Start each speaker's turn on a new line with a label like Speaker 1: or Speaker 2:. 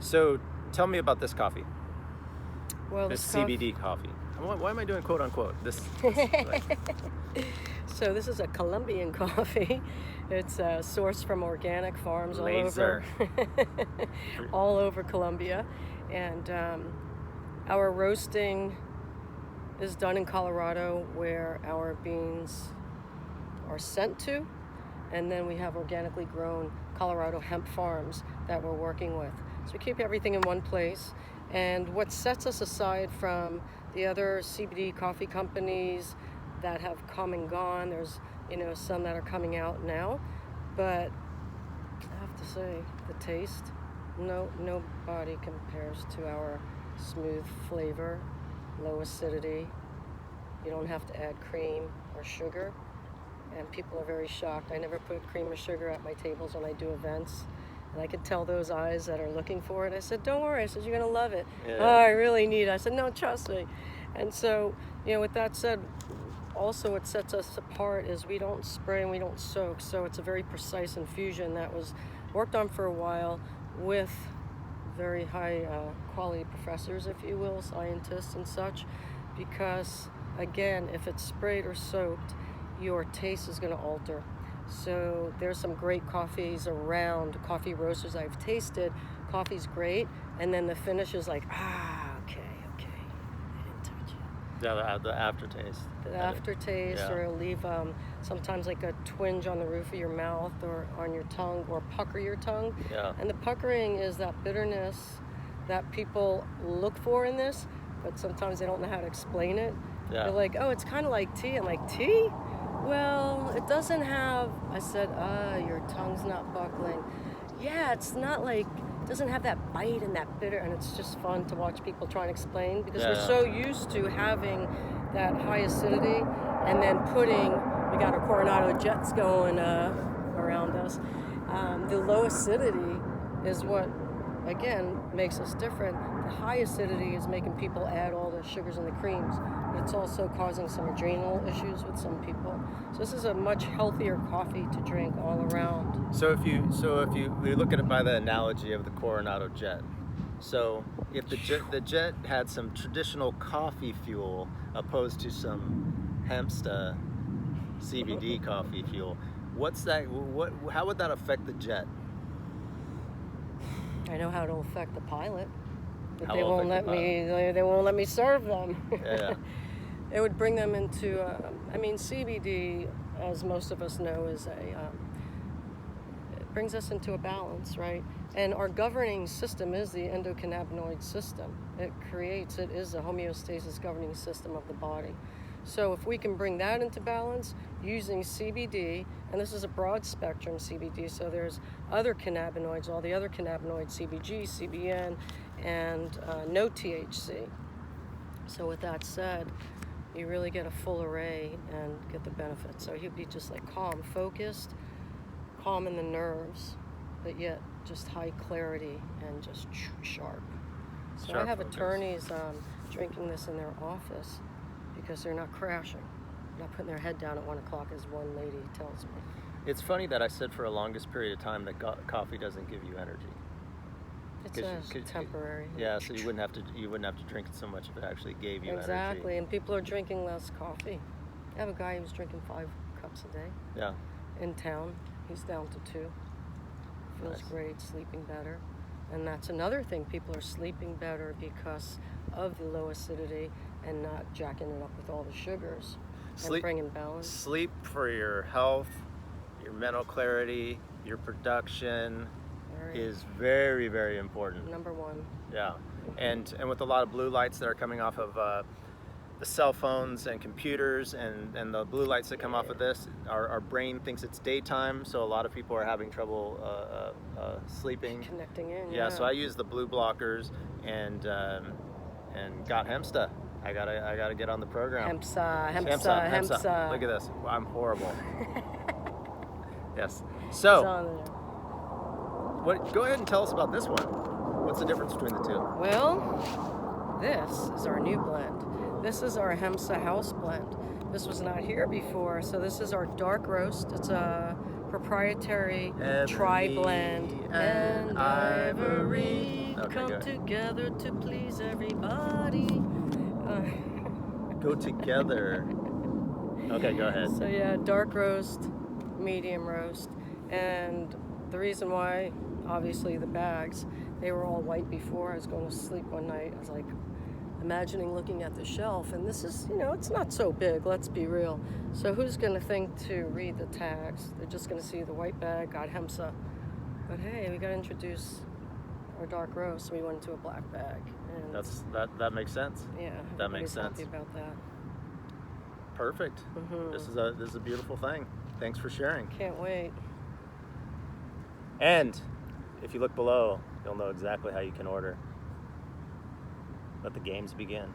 Speaker 1: So tell me about this coffee.
Speaker 2: Well,
Speaker 1: This CBD coffee. Why am I doing quote unquote?
Speaker 2: So this is a Colombian coffee. It's sourced from organic farms all over Colombia, and our roasting is done in Colorado, where our beans are sent to, and then we have organically grown Colorado hemp farms that we're working with. So we keep everything in one place. And what sets us aside from the other CBD coffee companies that have come and gone, there's some that are coming out now, but I have to say the taste, nobody compares to our smooth flavor, low acidity. You don't have to add cream or sugar, and people are very shocked. I never put cream or sugar at my tables when I do events. And I could tell those eyes that are looking for it. I said, don't worry. I said, you're going to love it. Yeah. Oh, I really need it. I said, no, trust me. And so, with that said, also what sets us apart is we don't spray and we don't soak. So it's a very precise infusion that was worked on for a while with very high quality professors, if you will, scientists and such. Because, again, if it's sprayed or soaked, your taste is going to alter. So there's some great coffees around, coffee roasters I've tasted. Coffee's great, and then the finish is like, okay, I didn't touch it.
Speaker 1: Yeah, the aftertaste.
Speaker 2: The aftertaste, yeah. Or leave sometimes like a twinge on the roof of your mouth or on your tongue, or pucker your tongue.
Speaker 1: Yeah.
Speaker 2: And the puckering is that bitterness that people look for in this, but sometimes they don't know how to explain it. Yeah. They're like, oh, it's kind of like tea. I'm like, tea? Well, it doesn't have, I said, your tongue's not buckling. Yeah, it's not like, it doesn't have that bite and that bitter, and it's just fun to watch people try and explain, because we're so used to having that high acidity, and then we got our Coronado jets going around us. The low acidity is what, again, makes us different. The high acidity is making people add all the sugars and the creams. But it's also causing some adrenal issues with some people. So this is a much healthier coffee to drink all around.
Speaker 1: So if you we look at it by the analogy of the Coronado jet. So if the jet had some traditional coffee fuel opposed to some Hempsa CBD coffee fuel, what's that? How would that affect the jet?
Speaker 2: I know how it'll affect the pilot, but they won't let me serve them.
Speaker 1: Yeah.
Speaker 2: It would bring them into. CBD, as most of us know, is it brings us into a balance, right? And our governing system is the endocannabinoid system. It is a homeostasis governing system of the body. So if we can bring that into balance using CBD, and this is a broad spectrum CBD, so there's other cannabinoids, all the other cannabinoids, CBG, CBN, and no THC. So with that said, you really get a full array and get the benefits. So he'd be just like calm, focused, calm in the nerves, but yet just high clarity and just sharp. So sharp I have focus. Attorneys drinking this in their office because they're not crashing, not putting their head down at 1 o'clock, as one lady tells me.
Speaker 1: It's funny that I said for a longest period of time that coffee doesn't give you energy.
Speaker 2: It's temporary.
Speaker 1: Yeah, so you wouldn't have to drink it so much if it actually gave you energy.
Speaker 2: Exactly, and people are drinking less coffee. I have a guy who's drinking 5 cups a day.
Speaker 1: Yeah.
Speaker 2: In town, he's down to 2. Feels great, sleeping better. And that's another thing, people are sleeping better because of the low acidity and not jacking it up with all the sugars and bringing balance.
Speaker 1: Sleep for your health, your mental clarity, your production is very, very important.
Speaker 2: Number 1.
Speaker 1: Yeah, and with a lot of blue lights that are coming off of the cell phones and computers and the blue lights that come off of this, our brain thinks it's daytime, so a lot of people are having trouble sleeping.
Speaker 2: Connecting in.
Speaker 1: Yeah, so I use the blue blockers and got Hempsa. I gotta get on the program.
Speaker 2: Hempsa.
Speaker 1: Look at this. I'm horrible. Yes. So, go ahead and tell us about this one. What's the difference between the two?
Speaker 2: Well, this is our new blend. This is our Hempsa house blend. This was not here before, so this is our dark roast. It's a proprietary tri-blend.
Speaker 1: And ivory. Okay,
Speaker 2: come
Speaker 1: go.
Speaker 2: together to please everybody.
Speaker 1: Go together. Okay, go ahead.
Speaker 2: So yeah, dark roast, medium roast, and the reason why, obviously the bags, they were all white before. I was going to sleep one night. I was like, imagining looking at the shelf, and this is, it's not so big, let's be real. So who's going to think to read the tags? They're just going to see the white bag, got Hempsa. But hey, we got to introduce our dark roast, so we went into a black bag. And
Speaker 1: That makes sense.
Speaker 2: yeah,
Speaker 1: That makes sense.
Speaker 2: happy about that.
Speaker 1: Perfect. This is a beautiful thing. Thanks for sharing.
Speaker 2: Can't wait.
Speaker 1: And if you look below, you'll know exactly how you can order. Let the games begin.